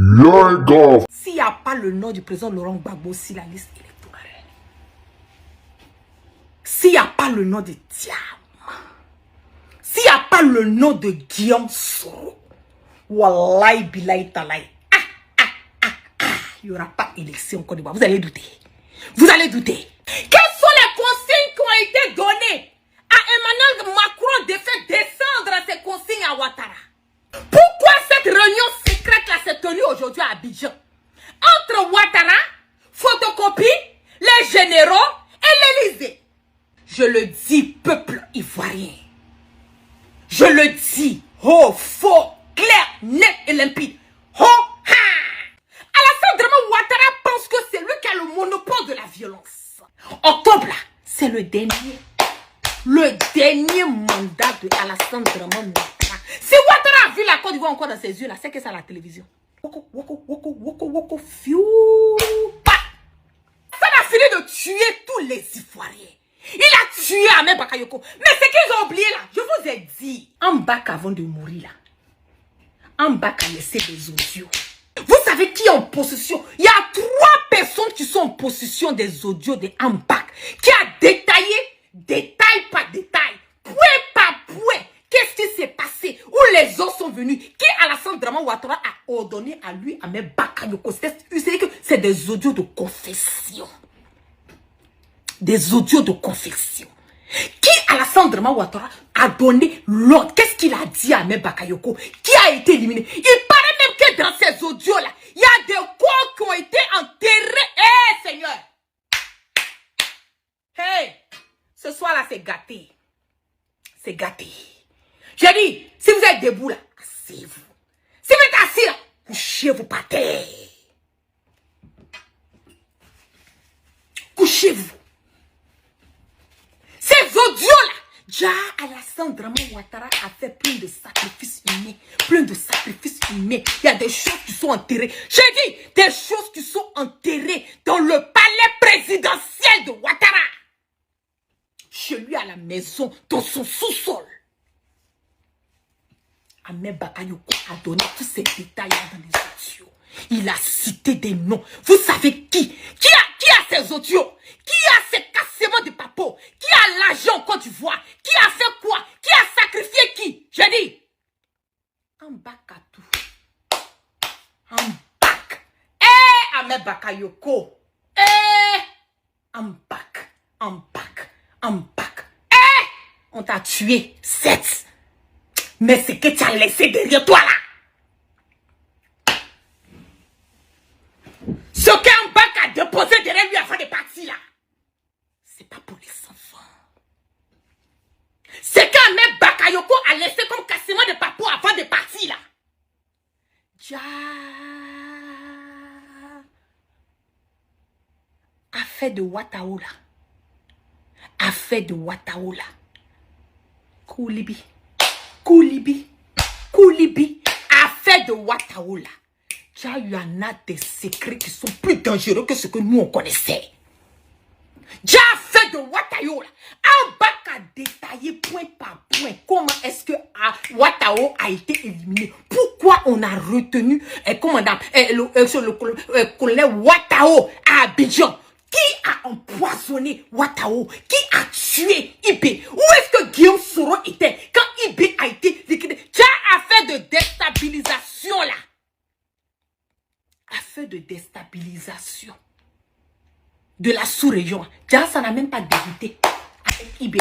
Les gars. S'il n'y a pas le nom du président Laurent Gbagbo sur la liste électorale, s'il n'y a pas le nom de Thiam, s'il n'y a pas le nom de Guillaume Soro, wallahi billahi talahi, il n'y aura pas d'élection en Côte d'Ivoire. Vous allez douter. Vous allez douter. Quelles sont les consignes qui ont été données à Emmanuel Macron de faire descendre ces consignes à Ouattara? Pourquoi cette réunion secrète-là s'est tenue aujourd'hui à Abidjan? Entre Ouattara, Photocopie, les généraux et l'Élysée. Je le dis, peuple ivoirien. Je le dis, haut, faux, clair, net et limpide. Ho, ha! Alassane Draman Ouattara pense que c'est lui qui a le monopole de la violence. Octobre, là, c'est le dernier mandat de Alassane Draman Ouattara. Si Ouattara a vu la Côte d'Ivoire encore dans ses yeux, là, c'est que c'est à la télévision. Woko, fiou, pa. Ça a fini de tuer tous les Ivoiriens. Il a tué Ahmed Bakayoko. Mais c'est qu'ils ont oublié là. Je vous ai dit. Ambak avant de mourir là. Ambak a laissé des audios. Vous savez qui est en possession? Il y a 3 personnes qui sont en possession des audios de Ambak. Qui a détaillé, détail par détail, point par point, qu'est-ce qui s'est passé, où les autres sont venus, qui Alassane Draman Ouattara a ordonné à lui, Ahmed Bakayoko. C'est des audios de confession. Des audios de confession. Qui Alassane Draman Ouattara a donné l'ordre? Qu'est-ce qu'il a dit à Ahmed Bakayoko? Qui a été éliminé? Il paraît même que dans ces audios-là, il y a des corps qui ont été enterrés. Hé, Seigneur! Hey! Ce soir-là, c'est gâté. C'est gâté. J'ai dit, si vous êtes debout là, asseyez-vous. Si vous êtes assis là, couchez-vous par terre. Couchez-vous. Ces audios-là, déjà Alassane Draman Ouattara a fait plein de sacrifices humains. Plein de sacrifices humains. Il y a des choses qui sont enterrées. J'ai dit, des choses qui sont enterrées dans le palais présidentiel de Ouattara. Chez lui à la maison, dans son sous-sol. Ahmed Bakayoko a donné tous ces détails dans les audios. Il a cité des noms. Vous savez qui? Qui a ces audios? Qui a ces cassements de papeaux? Qui a l'argent en Côte d'Ivoire? Qui a fait quoi? Qui a sacrifié qui? J'ai dit. Ambakatou. Ambak. Eh, Ahmed Bakayoko. Eh, Ambak. Eh, on t'a tué. 7. Mais c'est que tu as laissé derrière toi là. Ce qu'Ambak a déposé derrière lui avant de partir là, c'est pas pour les enfants. C'est qu'Ahmed Bakayoko a laissé comme cassement de papeau avant de partir là. Dja affaire de Ouattara là. Affaire de Ouattara là. Koulibi, affaire de Ouattara là. Il y en a des secrets qui sont plus dangereux que ce que nous on connaissait. Déjà affaire de Ouattara là. Ambak a détaillé point par point comment est-ce que Ouattara a été éliminé. Pourquoi on a retenu le colonel Ouattara à Abidjan. Qui a empoisonné Ouattara? Qui a tué Ibé? Où est-ce que Guillaume Soro était quand Ibé a été liquidé? Tu as affaire de déstabilisation là. Affaire de déstabilisation de la sous-région. Déjà, ça n'a même pas débuté avec Ibé.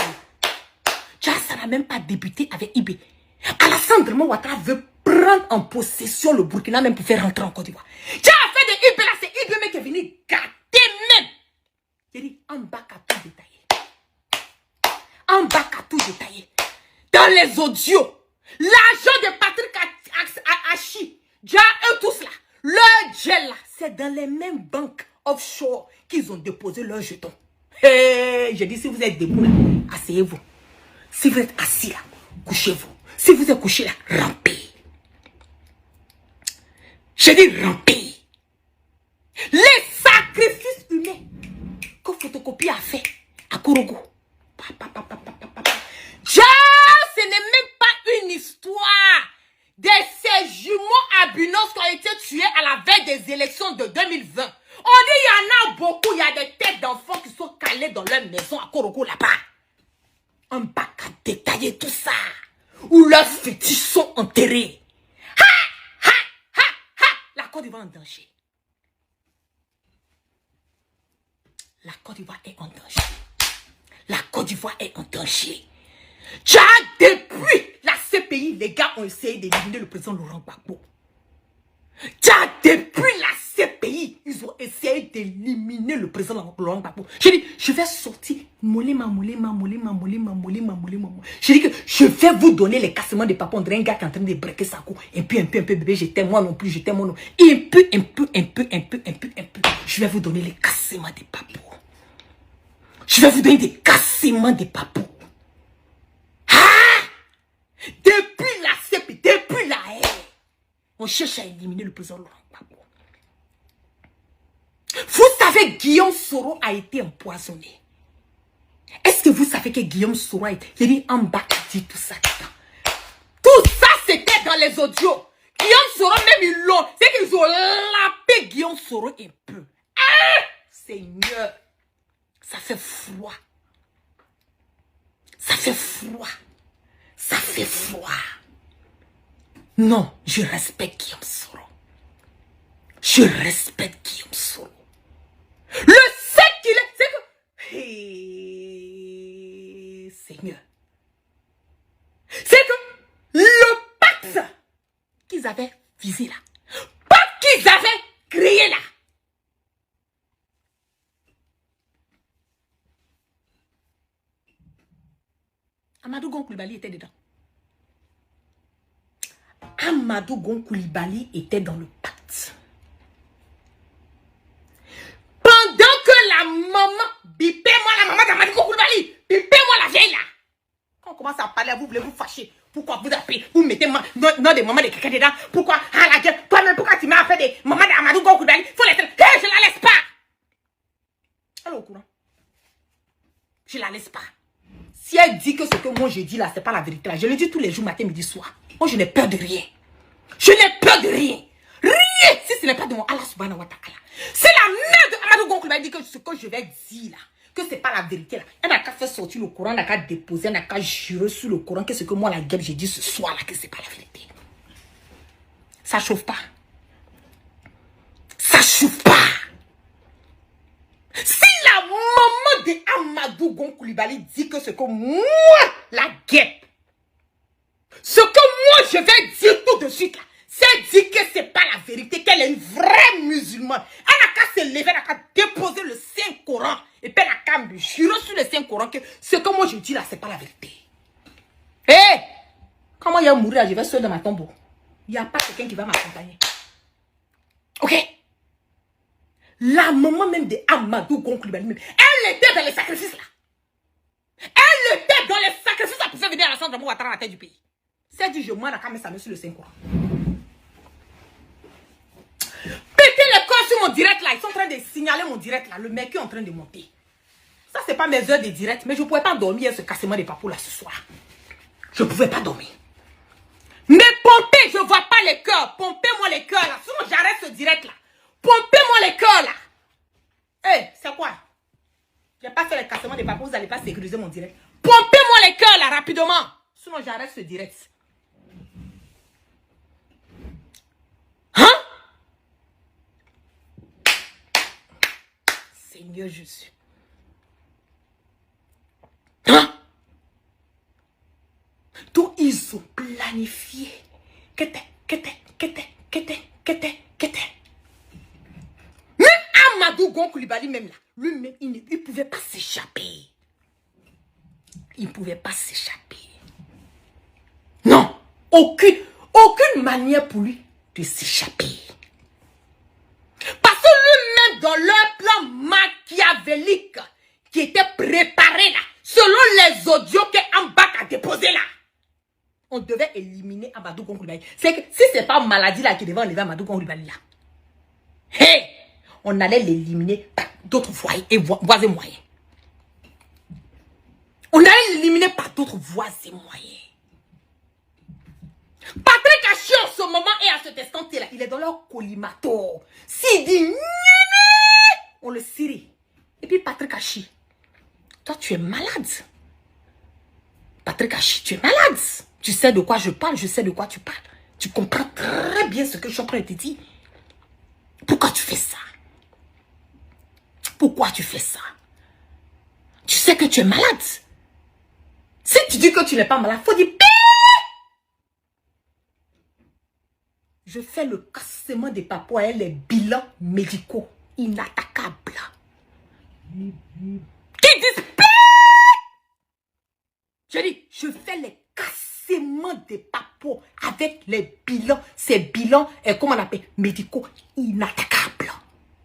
Déjà, ça n'a même pas débuté avec Ibé. Alassane Draman Ouattara veut prendre en possession le Burkina même pour faire rentrer en Côte d'Ivoire. Déjà, affaire de Ibé là, c'est Ibé qui est venu gâter même. J'ai dit, Ambak a tout détaillé. Ambak a tout détaillé. Dans les audios, l'argent de Patrick Hachi, déjà eux tous là, leur gel là, c'est dans les mêmes banques offshore qu'ils ont déposé leurs jetons. Hey, j'ai dit, si vous êtes debout là, asseyez-vous. Si vous êtes assis là, couchez-vous. Si vous êtes couché là, rampez. J'ai dit rampez. Les sacrifices humains que Photocopie a fait à Kourougou. Ce n'est même pas une histoire de ces jumeaux albinos qui ont été tués à la des élections de 2020, on dit il y en a beaucoup, il y a des têtes d'enfants qui sont calés dans leur maison à Koroko là-bas. On va qu'à détailler tout ça. Où leurs fétiches sont enterrés. Ha! Ha! Ha! Ha! La Côte d'Ivoire est en danger. La Côte d'Ivoire est en danger. La Côte d'Ivoire est en danger. Depuis la CPI, les gars ont essayé d'éliminer le président Laurent Gbagbo. Depuis la CPI, ils ont essayé d'éliminer le président Laurent Gbagbo. J'ai dit, je vais sortir. J'ai dit que je vais vous donner les cassements des papons. On dirait un gars qui est en train de breaker sa cou. Un peu, bébé, je t'aime moi non plus, je t'aime moi non. Un peu. Je vais vous donner les cassements des papons. Je vais vous donner des cassements des papous. Depuis la CPI, depuis la haine, on cherche à éliminer le président Laurent Gbagbo. Vous savez, Guillaume Soro a été empoisonné. Est-ce que vous savez que Guillaume Soro a été... Il dit en bas, il dit tout ça. Tout ça, c'était dans les audios. Guillaume Soro, même ils l'ont. C'est qu'ils ont lapé Guillaume Soro un peu. Ah, Seigneur. Ça fait froid. Ça fait froid. Ça fait froid. Non, je respecte Guillaume Soro. Je respecte Guillaume Soro. Le fait qu'il est... C'est que... Hey, Seigneur. C'est que le pacte qu'ils avaient visé là, pacte qu'ils avaient créé là, Amadou Gon Coulibaly était dedans. Amadou Gon Coulibaly était dans le pacte. Pendant que la maman, bipez-moi la maman d'Amadou Gon Coulibaly, bipez-moi la vieille là. Quand on commence à parler, vous voulez vous fâcher. Pourquoi vous appelez, vous mettez non des mamans de quelqu'un dedans. Pourquoi, ah la gueule, toi-même, pourquoi tu m'as fait des mamans d'Amadou Gon Coulibaly? Faut laisser, je la laisse pas. Elle est au courant. Je la laisse pas. Si elle dit que ce que moi je dis là, c'est pas la vérité là, je le dis tous les jours, matin, midi, soir. Moi, je n'ai peur de rien. Je n'ai peur de rien. Rien, si ce n'est pas de mon Allah subhanahu wa ta'ala. C'est la mère de Amadou Gon Coulibaly dit que ce que je vais dire là, que c'est pas la vérité là. Elle n'a qu'à faire sortir le Coran, elle n'a qu'à déposer, elle n'a qu'à jurer sur le Coran que ce que moi, la gueule, j'ai dit ce soir là, que c'est pas la vérité. Ça chauffe pas. Ça chauffe pas. Si la maman de Amadou Gon Coulibaly dit que ce que moi, la guêpe, ce que moi je vais dire tout de suite là, c'est dire que c'est pas la vérité, qu'elle est une vraie musulmane. Elle n'a qu'à se lever, elle n'a qu'à déposer le Saint-Coran et puis elle n'a qu'à me jurer sur le Saint-Coran que ce que moi je dis là, c'est pas la vérité. Hé, comment il y a mourir là, je vais seul dans ma tombe. Il n'y a pas quelqu'un qui va m'accompagner. Ok? La maman même de Amadou Gon Coulibaly même, elle était dans les sacrifices là. Elle était dans les sacrifices là pour faire venir Alassane Dramane Ouattara à la tête du pays. C'est dit je m'en ai qu'à mettre sa main sur le Saint-Coran. Pétez les corps sur mon direct là, ils sont en train de signaler mon direct là, le mec est en train de monter. Ça c'est pas mes heures de direct, mais je ne pouvais pas dormir ce cassement des papous là ce soir. Je ne pouvais pas dormir. Mais pompez, je ne vois pas les cœurs, pompez-moi les cœurs là, sinon j'arrête ce direct là. Pompez-moi les cœurs là. Hé, c'est quoi? Je n'ai pas fait le cassement des papous, vous n'allez pas sécuriser mon direct. Pompez-moi les cœurs là, rapidement. Sinon j'arrête ce direct. Hein? Seigneur Jésus. Hein? Donc ils ont planifié. Qu'était. Amadou Gon Coulibaly même là, lui-même, il ne pouvait pas s'échapper. Il ne pouvait pas s'échapper. Non, aucune manière pour lui de s'échapper. Parce que lui-même, dans leur plan machiavélique qui était préparé là, selon les audios que Ambak a déposé là, on devait éliminer Amadou Gon Coulibaly. C'est que si c'est pas maladie là qui devait enlever Amadou Gon Coulibaly là, hey, on allait l'éliminer par d'autres voies et voies et moyens. On allait l'éliminer par d'autres voies et moyens. Patrick Hachi en ce moment et à cet instant là, il est dans leur collimateur. S'il dit Nyéné, on le cirie. Et puis Patrick Hachi, toi tu es malade. Patrick Hachi, tu es malade. Tu sais de quoi je parle, je sais de quoi tu parles. Tu comprends très bien ce que je suis en train de te dire. Pourquoi tu fais ça? Pourquoi tu fais ça? Tu sais que tu es malade. Si tu dis que tu n'es pas malade, il faut dire Pé! Je fais le cassement des papouas et les bilans médicaux inattaquables. Qui disent Pé! Je dis, je fais les cassements des papouas avec les bilans, ces bilans, comment on appelle, médicaux inattaquables.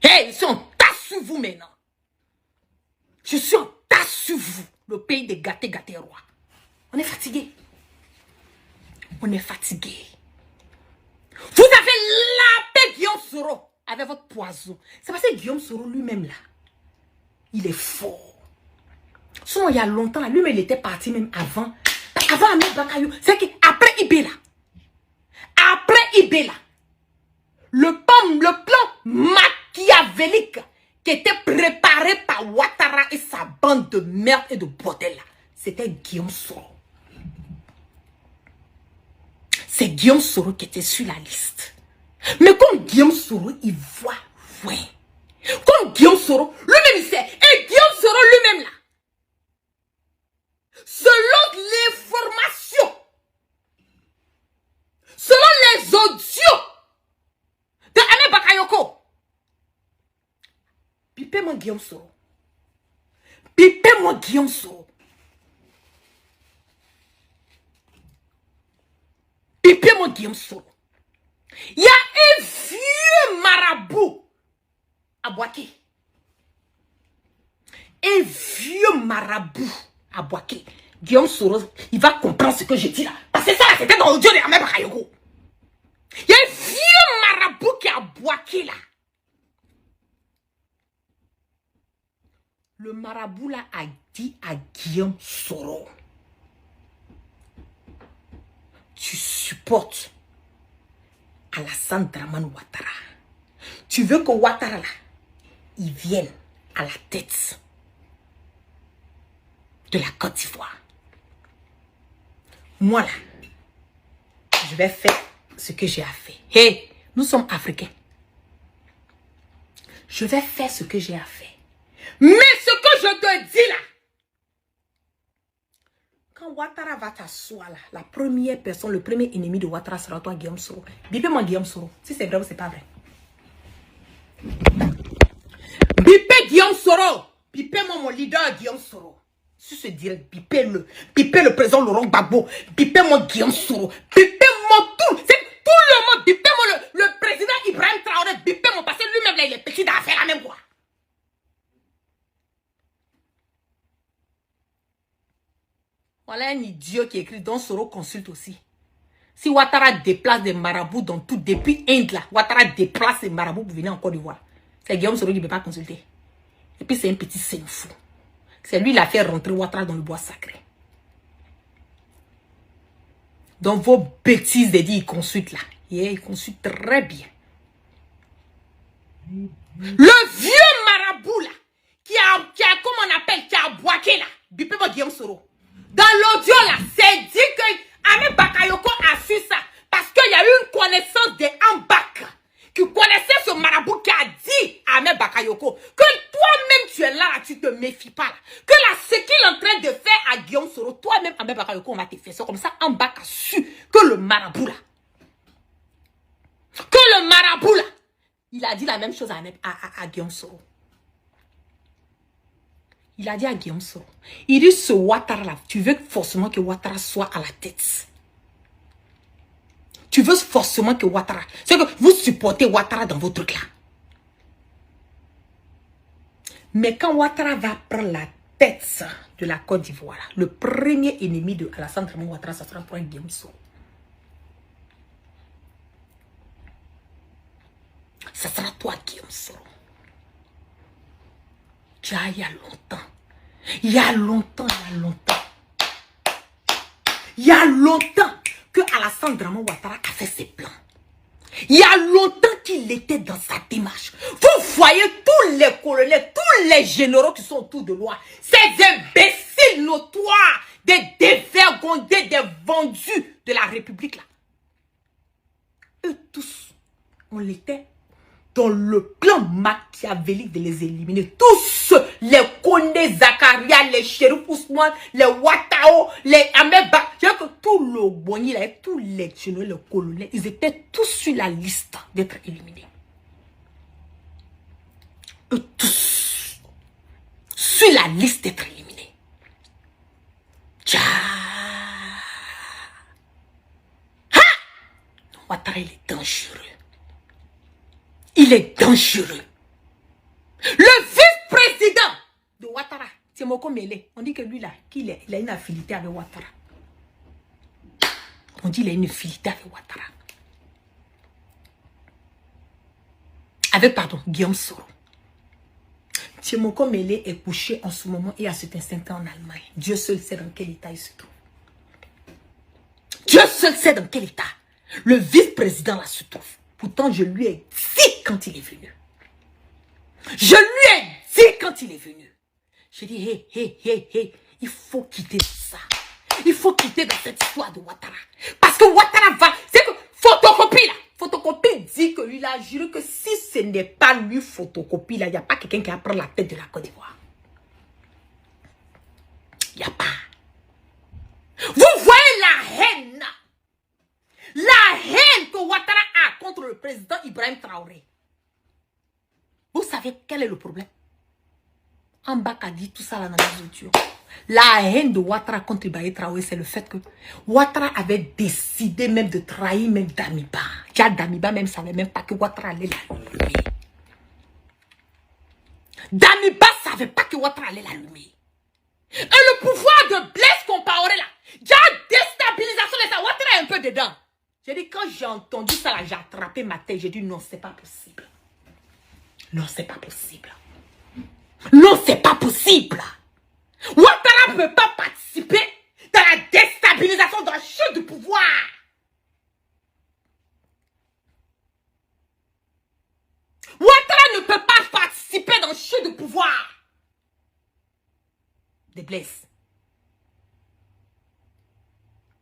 Hey, ils sont en tas sur vous maintenant. Je suis en tas sur vous, le pays des gâtés, gâtés rois. On est fatigué. On est fatigué. Vous avez lapé Guillaume Soro avec votre poison. C'est parce que Guillaume Soro lui-même là, il est fort. Sinon, il y a longtemps, là, lui-même il était parti même avant. Avant Ahmed Bakayoko. C'est qu'après Ibela. Après Ibela. Le plan machiavélique qui était préparé par Ouattara et sa bande de merde et de bordel là. C'était Guillaume Soro. C'est Guillaume Soro qui était sur la liste. Mais comme Guillaume Soro, il voit, ouais. Comme Guillaume Soro, lui-même il sait. Et Guillaume Soro lui-même là. Selon l'information, selon les audios de Ahmed Bakayoko, pipez-moi Guillaume Soro. Pipez-moi Guillaume Soro. Pipez-moi Guillaume Soro. Il y a un vieux marabout à Boaké. Un vieux marabout à Boaké. Guillaume Soro, il va comprendre ce que je dis là. Parce que ça, c'était dans l'audio de Ahmed Bakayoko. Il y a un vieux marabout qui est à Boaké là. Le marabout là a dit à Guillaume Soro, tu supportes Alassane Dramane Ouattara. Tu veux que Ouattara là, il vienne à la tête de la Côte d'Ivoire. Moi là, je vais faire ce que j'ai à faire. Hey, nous sommes Africains. Je vais faire ce que j'ai à faire. Mais ce que je te dis là, quand Ouattara va t'asseoir là, la première personne, le premier ennemi de Ouattara sera toi, Guillaume Soro. Bipez-moi Guillaume Soro, si c'est vrai ou c'est pas vrai. Bipez Guillaume Soro. Bipez-moi mon leader Guillaume Soro. Si c'est direct, bipez-le. Bipez le président Laurent Gbagbo. Bipez-moi Guillaume Soro. Bipez-moi tout. C'est tout le monde. Bipez-moi le président Ibrahim Traoré. Bipez-moi parce que lui-même là, il est petit d'affaires la même quoi. Voilà un idiot qui écrit donc Soro consulte aussi. Si Ouattara déplace des marabouts dans tout, depuis Inde là, Ouattara déplace des marabouts pour venir en Côte d'Ivoire. C'est Guillaume Soro qui ne peut pas consulter. Et puis c'est un petit saint fou. C'est lui qui a fait rentrer Ouattara dans le bois sacré. Donc vos bêtises de dire il consulte là. Yeah, il consulte très bien. Le vieux marabout là, qui a comment on appelle, qui a boaké là, bipez-moi Guillaume Soro. Dans l'audio là, c'est dit que Ahmed Bakayoko a su ça. Parce qu'il y a eu une connaissance de Ambak qui connaissait ce marabout qui a dit à Ahmed Bakayoko que toi-même tu es là, tu te méfies pas là. Que là, ce qu'il est en train de faire à Guillaume Soro, toi-même Ahmed Bakayoko, on va te faire ça. Comme ça, Ambak a su que le marabout là, il a dit la même chose à Guillaume Soro. Il a dit à Guillaume Soro, il dit ce Ouattara là, tu veux forcément que Ouattara soit à la tête. Tu veux forcément que Ouattara, c'est que vous supportez Ouattara dans vos trucs là. Mais quand Ouattara va prendre la tête de la Côte d'Ivoire, le premier ennemi de Alassane Dramane Ouattara, ça sera pour Guillaume Soro. Ça sera toi, Guillaume Soro. Tu as, il y a longtemps. Il y a longtemps. que Alassane Draman Ouattara a fait ses plans. Il y a longtemps qu'il était dans sa démarche. Vous voyez tous les colonels, tous les généraux qui sont autour de moi. Ces imbéciles notoires, des dévergondés, des vendus de la République là. Eux tous, on était dans le plan machiavélique de les éliminer. Tous les Kondé Zakaria, les Chérif Ousmane, les Ouattao, les Ameba, tout le Boni, tous les généraux, les colonels, ils étaient tous sur la liste d'être éliminés. Eux tous sur la liste d'être éliminés. Tcha. Ha! Ouattara, il est dangereux. Il est dangereux. Le vice-président de Ouattara, c'est Moko Mele. On dit que lui là, il a une affinité avec Ouattara. On dit qu'il a une affinité avec Ouattara. Avec, pardon, Guillaume Soro. Tchemoko Mele est couché en ce moment et à cet instant en Allemagne. Dieu seul sait dans quel état il se trouve. Dieu seul sait dans quel état le vice-président là se trouve. Pourtant, je lui ai dit quand il est venu. Je lui ai dit quand il est venu. J'ai dit, hé, il faut quitter ça. Il faut quitter dans cette histoire de Ouattara. Parce que Ouattara va... C'est que photocopie là. Photocopie dit que lui il a juré que si ce n'est pas lui photocopie là, il n'y a pas quelqu'un qui va prendre la tête de la Côte d'Ivoire. Il n'y a pas. Vous voyez la haine là. La haine que Ouattara a contre le président Ibrahim Traoré. Vous savez quel est le problème? En bas qu'a dit tout ça là dans les audios. La haine de Ouattara contre Ibrahim Traoré, c'est le fait que Ouattara avait décidé même de trahir même Damiba. Déjà Damiba même savait même pas que Ouattara allait l'allumer. Damiba savait pas que Ouattara allait l'allumer. Et le pouvoir de Blaise Compaoré là, déjà déstabilisation de ça, Ouattara est un peu dedans. J'ai dit, quand j'ai entendu ça, j'ai attrapé ma tête. J'ai dit, non, c'est pas possible. Non, c'est pas possible. Non, c'est pas possible. Ouattara ne peut pas participer dans la déstabilisation, dans la chute du pouvoir. Ouattara ne peut pas participer dans la chute du pouvoir. Des Blaise.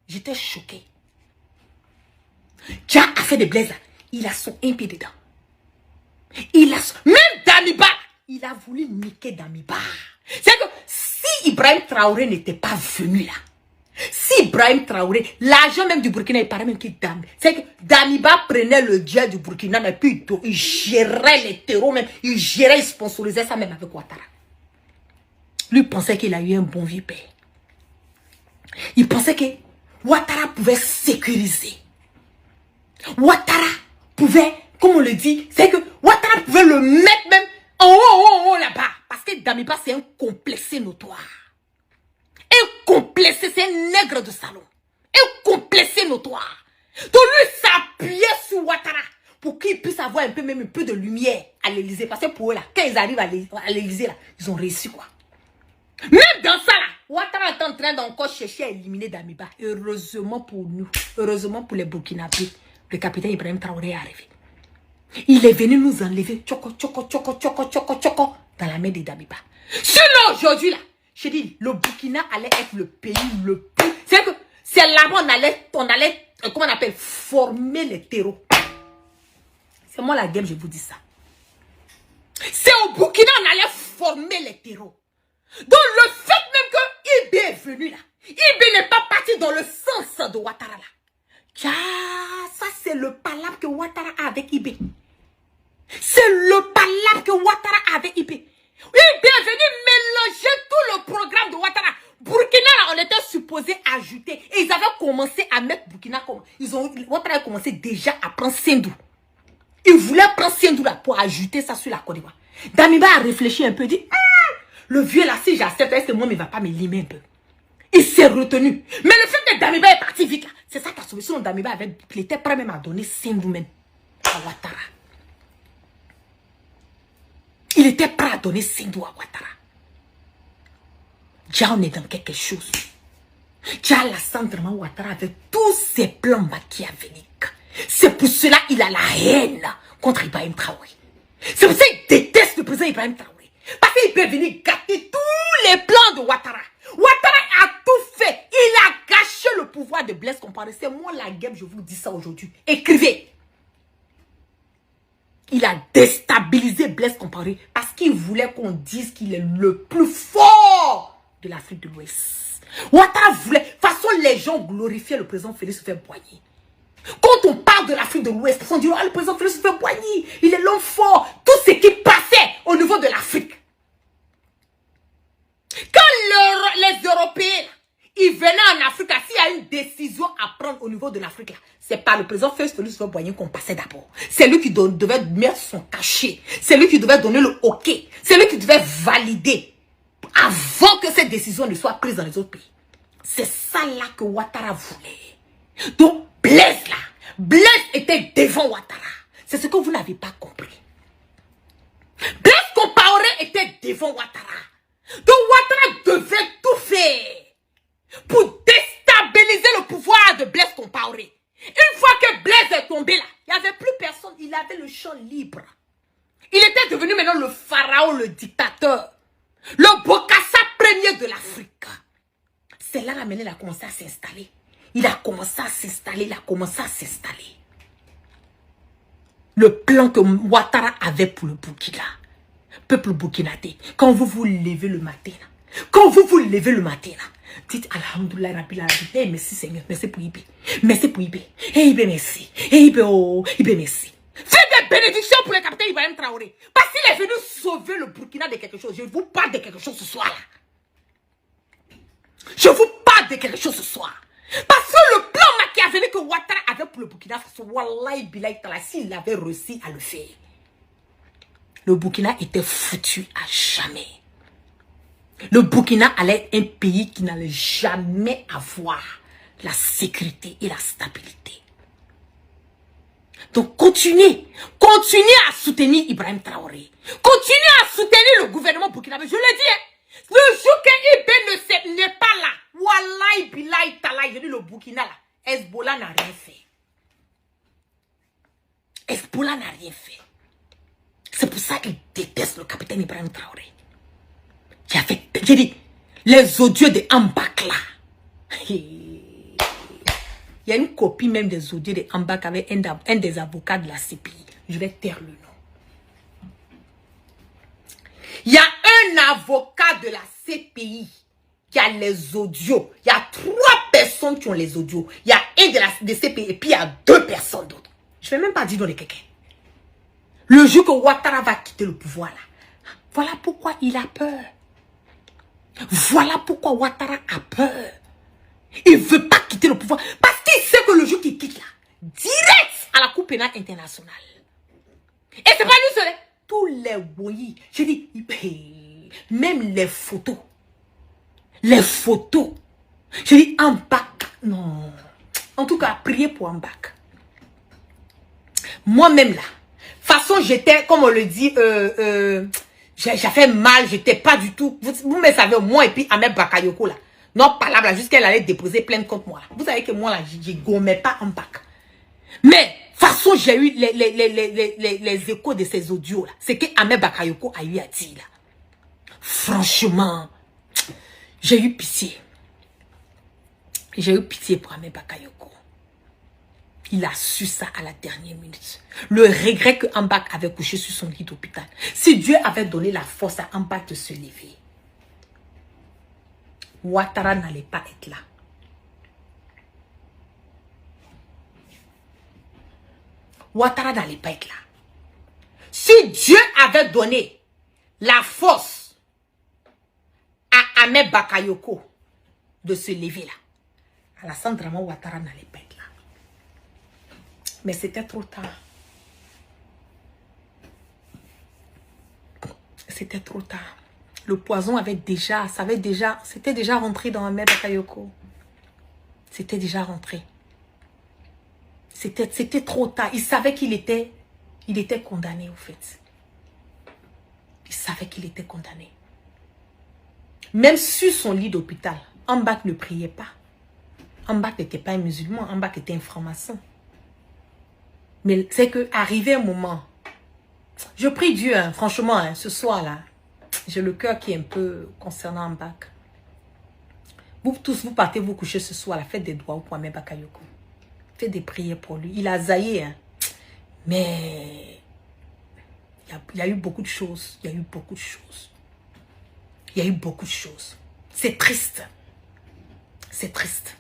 J'étais choquée. Déjà, à fait de Blaise, il a son un pied dedans. Il a son... Même Damiba, il a voulu niquer Damiba. C'est que si Ibrahim Traoré n'était pas venu là, si Ibrahim Traoré, l'argent même du Burkina, il paraît même qu'il Damiba. C'est que Damiba prenait le jet du Burkina et puis il gérait les terreaux même, il gérait, il sponsorisait ça même avec Ouattara. Lui pensait qu'il a eu un bon vieux père. Il pensait que Ouattara pouvait sécuriser. Ouattara pouvait, comme on le dit, c'est que Ouattara pouvait le mettre même en haut là-bas. Parce que Damiba, c'est un complexé notoire. Un complexé, c'est un nègre de salon. Un complexé notoire. Donc lui s'appuyait sur Ouattara pour qu'il puisse avoir un peu, même un peu de lumière à l'Élysée. Parce que pour eux là, quand ils arrivent à l'Élysée là, ils ont réussi quoi. Même dans ça là, Ouattara est en train d'encore chercher à éliminer Damiba. Heureusement pour nous, heureusement pour les Burkinabés, le capitaine Ibrahim Traoré est arrivé. Il est venu nous enlever tchoko dans la main de Damiba. Sinon aujourd'hui là, je dis, le Burkina allait être le pays le plus... C'est que c'est là-bas on allait, comment on appelle, former les terreaux. C'est moi la game, je vous dis ça. C'est au Burkina on allait former les terreaux. Donc le fait même que Ibé est venu là, Ibé n'est pas parti dans le sens de Ouattara là. Ça c'est le palabre que Ouattara a avec Ibé. C'est le palabre que Ouattara a avec Ibé. Ibé est venu mélanger tout le programme de Ouattara. Burkina là, on était supposé ajouter. Et ils avaient commencé à mettre Burkina comme... Ouattara a commencé déjà à prendre Sendou. Ils voulaient prendre Sendou là pour ajouter ça sur la Côte d'Ivoire. Damiba a réfléchi un peu, dit... Le vieux là, si j'accepte, est-ce que moi, il ne va pas me limer un peu? Il s'est retenu. Mais le fait que Damiba est parti vite là, c'est ça qui a sauvé. Sinon, Damiba il était prêt même à donner Sendou même à Ouattara. Il était prêt à donner Sendou à Ouattara. Déjà, on est dans quelque chose. Tu as Alassane Draman Ouattara avec tous ses plans machiavéliques. C'est pour cela qu'il a la haine contre Ibrahim Traoré. C'est pour ça qu'il déteste le président Ibrahim Traoré. Parce qu'il peut venir gâter tous les plans de Ouattara. Ouattara a tout fait. Il a gâché le pouvoir de Blaise Compaoré. C'est moi la guêpe, je vous dis ça aujourd'hui. Écrivez. Il a déstabilisé Blaise Compaoré parce qu'il voulait qu'on dise qu'il est le plus fort de l'Afrique de l'Ouest. Ouattara voulait... De toute façon, les gens glorifiaient le président Félix Houphouët-Boigny. Quand on parle de l'Afrique de l'Ouest, on dit « Ah, le président Félix Houphouët-Boigny, il est l'homme fort. » Tout ce qui passait au niveau de l'Afrique. Quand les Européens, ils venaient en Afrique, s'il y a une décision à prendre au niveau de l'Afrique, c'est pas le président Félix Houphouët-Boigny qu'on passait d'abord. C'est lui qui devait mettre son cachet. C'est lui qui devait donner le OK. C'est lui qui devait valider avant que cette décision ne soit prise dans les autres pays. C'est ça là que Ouattara voulait. Donc, Blaise là, Blaise était devant Ouattara. C'est ce que vous n'avez pas compris. Blaise Compaoré était devant Ouattara. Donc Ouattara devait tout faire pour déstabiliser le pouvoir de Blaise Compaoré. Une fois que Blaise est tombé là, il n'y avait plus personne, il avait le champ libre. Il était devenu maintenant le pharaon, le dictateur, le Bokassa premier de l'Afrique. C'est là qu'il a commencé à s'installer. Il a commencé à s'installer, il a commencé à s'installer. Le plan que Ouattara avait pour le Burkina, peuple burkinabé, quand vous vous levez le matin, dites Alhamdoulilah Rabbil Alamin, hey, merci Seigneur, merci pour Ibé, merci pour Ibé, hey Ibé merci, hey Ibé oh, Ibé merci. Faites des bénédictions pour le capitaine Ibrahim Traoré, parce qu'il est venu sauver le Burkina de quelque chose. Je vous parle de quelque chose ce soir là. Je vous parle de quelque chose ce soir. Parce que le plan machiavélique que Ouattara avait pour le Burkina Faso, Wallahi Bilaï Tala, s'il avait réussi à le faire, le Burkina était foutu à jamais. Le Burkina allait être un pays qui n'allait jamais avoir la sécurité et la stabilité. Donc continuez à soutenir Ibrahim Traoré. Continuez à soutenir le gouvernement burkinabé. Je le dis, hein. Le jour que Ibé n'est pas là, Wallahi Bilaï Tala, je dis le Burkina là, Hezbollah n'a rien fait. Hezbollah n'a rien fait. C'est pour ça qu'il déteste le capitaine Ibrahim Traoré. J'ai dit, les odieux de Ambak là. Il y a une copie même des odieux de Ambak avec un des avocats de la CPI. Je vais taire le nom. Il y a un avocat de la CPI qui a les audios. Il y a 3 personnes qui ont les audios. Il y a un de CPI et puis il y a 2 personnes d'autres. Je ne vais même pas dire dans les quelqu'un. Le jour que Ouattara va quitter le pouvoir là, voilà pourquoi il a peur. Voilà pourquoi Ouattara a peur. Il ne veut pas quitter le pouvoir. Parce qu'il sait que le jour qu'il quitte là, direct à la Cour pénale internationale. Et c'est pas lui seul. Tous les boyis. Je dis, même les photos. Les photos. Je dis, Ambak. Non. En tout cas, priez pour Ambak. Moi-même là. Façon, j'étais, comme on le dit, j'ai fait mal, j'étais pas du tout. Vous me savez, moi et puis Ahmed Bakayoko là. Non, pas là, jusqu'à elle allait déposer plainte contre moi. Vous savez que moi là, je gommais pas en bac. Mais, façon, j'ai eu les échos de ces audios là. C'est que Ahmed Bakayoko a eu à dire là. Franchement, j'ai eu pitié. J'ai eu pitié pour Ahmed Bakayoko. Il a su ça à la dernière minute. Le regret que Ambak avait couché sur son lit d'hôpital. Si Dieu avait donné la force à Ambak de se lever, Ouattara n'allait pas être là. Ouattara n'allait pas être là. Si Dieu avait donné la force à Ahmed Bakayoko de se lever là, Alassane Draman Ouattara n'allait pas être là. Mais c'était trop tard. C'était trop tard. Le poison c'était déjà rentré dans Ahmed Bakayoko. C'était déjà rentré. C'était trop tard. Il savait qu'il était condamné au fait. Il savait qu'il était condamné. Même sur son lit d'hôpital, Ambak ne priait pas. Ambak n'était pas un musulman, Ambak était un franc-maçon. Mais c'est que arrivé un moment, je prie Dieu, hein, franchement, hein, ce soir-là, j'ai le cœur qui est un peu concernant Ambak. Vous tous, vous partez vous coucher ce soir, là, faites des doigts pour Ahmed Bakayoko. Faites des prières pour lui. Il a zaillé, hein. Mais il y a eu beaucoup de choses. Il y a eu beaucoup de choses. Il y a eu beaucoup de choses. C'est triste. C'est triste.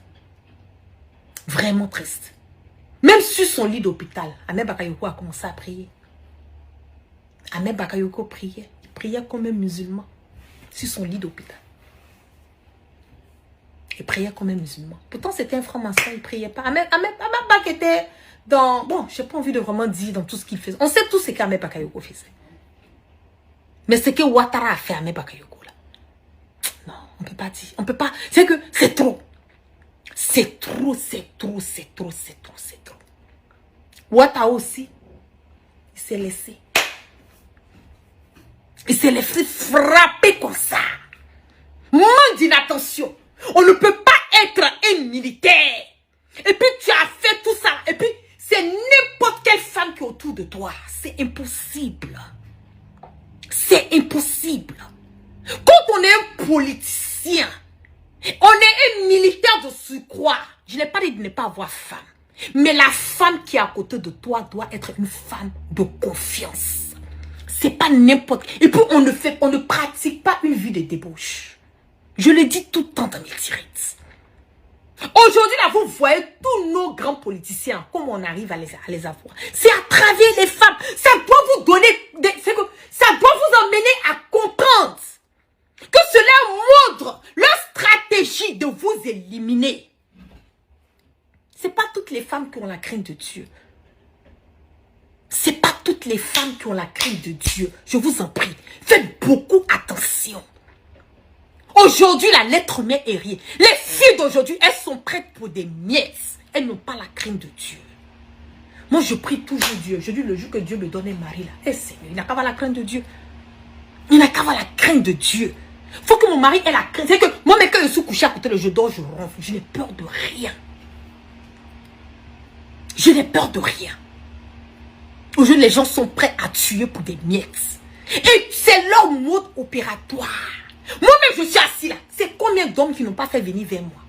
Vraiment triste. Même sur son lit d'hôpital, Ahmed Bakayoko a commencé à prier. Ahmed Bakayoko priait. Il priait comme un musulman sur son lit d'hôpital. Il priait comme un musulman. Pourtant, c'était un franc-maçon, il ne priait pas. Ahmed Bak était dans... Bon, je n'ai pas envie de vraiment dire dans tout ce qu'il faisait. On sait tout ce qu'Ahmed Bakayoko faisait. Mais ce que Ouattara a fait à Ahmed Bakayoko, là. Non, on ne peut pas dire. On ne peut pas... C'est que c'est trop. C'est trop, c'est trop, c'est trop, c'est trop, c'est trop. Ouattara aussi, il s'est laissé. Il s'est laissé frapper comme ça. Manque d'inattention. On ne peut pas être un militaire. Et puis tu as fait tout ça. Et puis c'est n'importe quelle femme qui est autour de toi. C'est impossible. C'est impossible. Quand on est un politicien, on est un militaire de surcroît. Je n'ai pas dit de ne pas avoir femme. Mais la femme qui est à côté de toi doit être une femme de confiance. C'est pas n'importe. Et puis on ne pratique pas une vie de débauche. Je le dis tout le temps dans mes directs. Aujourd'hui, là, vous voyez tous nos grands politiciens, comment on arrive à les avoir. C'est à travers les femmes. Ça doit vous donner, ça doit vous emmener à comprendre que cela montre leur stratégie de vous éliminer. C'est pas toutes les femmes qui ont la crainte de Dieu. C'est pas toutes les femmes qui ont la crainte de Dieu. Je vous en prie, faites beaucoup attention. Aujourd'hui, l'être humain est rien. Les filles d'aujourd'hui, elles sont prêtes pour des miettes. Elles n'ont pas la crainte de Dieu. Moi, je prie toujours Dieu. Je dis le jour que Dieu me donne un mari, là. Eh Seigneur, il n'a qu'à avoir la crainte de Dieu. Il n'a qu'à avoir la crainte de Dieu. Il faut que mon mari ait la crainte. C'est que moi, mais quand je suis couché à côté de je dors, je ronfle. Je n'ai peur de rien. Je n'ai peur de rien. Aujourd'hui, les gens sont prêts à tuer pour des miettes. Et c'est leur mode opératoire. Moi-même, je suis assis là. C'est combien d'hommes qui n'ont pas fait venir vers moi?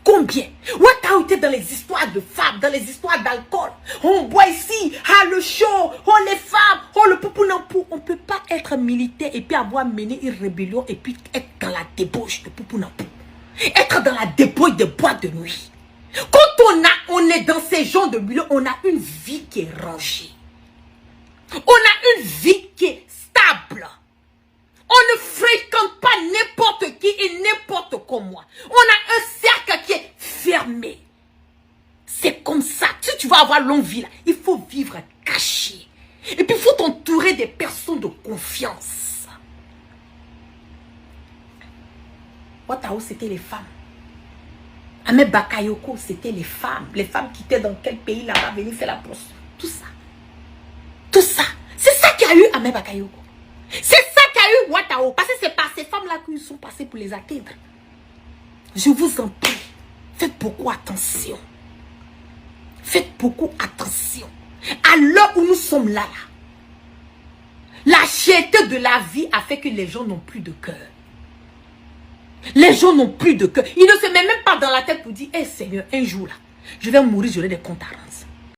Combien? Ouattara était dans les histoires de femmes, dans les histoires d'alcool. On boit ici, le show, les femmes, le poupounapou. On ne peut pas être militaire et puis avoir mené une rébellion et puis être dans la débauche de poupounapou. Être dans la débauche de boîtes de nuit. Quand on est dans ces genres de milieu, on a une vie qui est rangée. On a une vie qui est stable. On ne fréquente pas n'importe qui et n'importe comment. On a un cercle qui est fermé. C'est comme ça. Si tu veux avoir longue vie, là, il faut vivre caché. Et puis il faut t'entourer des personnes de confiance. Ouattara, c'était les femmes. Ahmed Bakayoko, c'était les femmes. Les femmes qui étaient dans quel pays là-bas, venir faire la poste. Tout ça. Tout ça. C'est ça qu'il y a eu Ahmed Bakayoko. C'est ça qu'il y a eu Ouattara. Parce que c'est par ces femmes-là qu'ils sont passés pour les atteindre. Je vous en prie. Faites beaucoup attention. Faites beaucoup attention. À l'heure où nous sommes là, la cherté de la vie a fait que les gens n'ont plus de cœur. Les gens n'ont plus de cœur. Ils ne se mettent même pas dans la tête pour dire, hey Seigneur, un jour là, je vais mourir, j'aurai des comptes à rendre.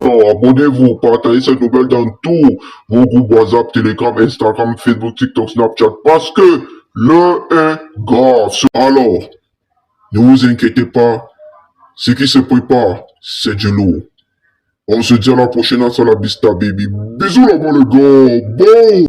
Alors, abonnez-vous, partagez cette nouvelle dans tous vos groupes WhatsApp, Telegram, Instagram, Facebook, TikTok, Snapchat, parce que l'heure est grave. Alors, ne vous inquiétez pas, ce qui se prépare, c'est du lourd. On se dit à la prochaine, à la vista, baby. Bisous là-bas, les gars. Bon.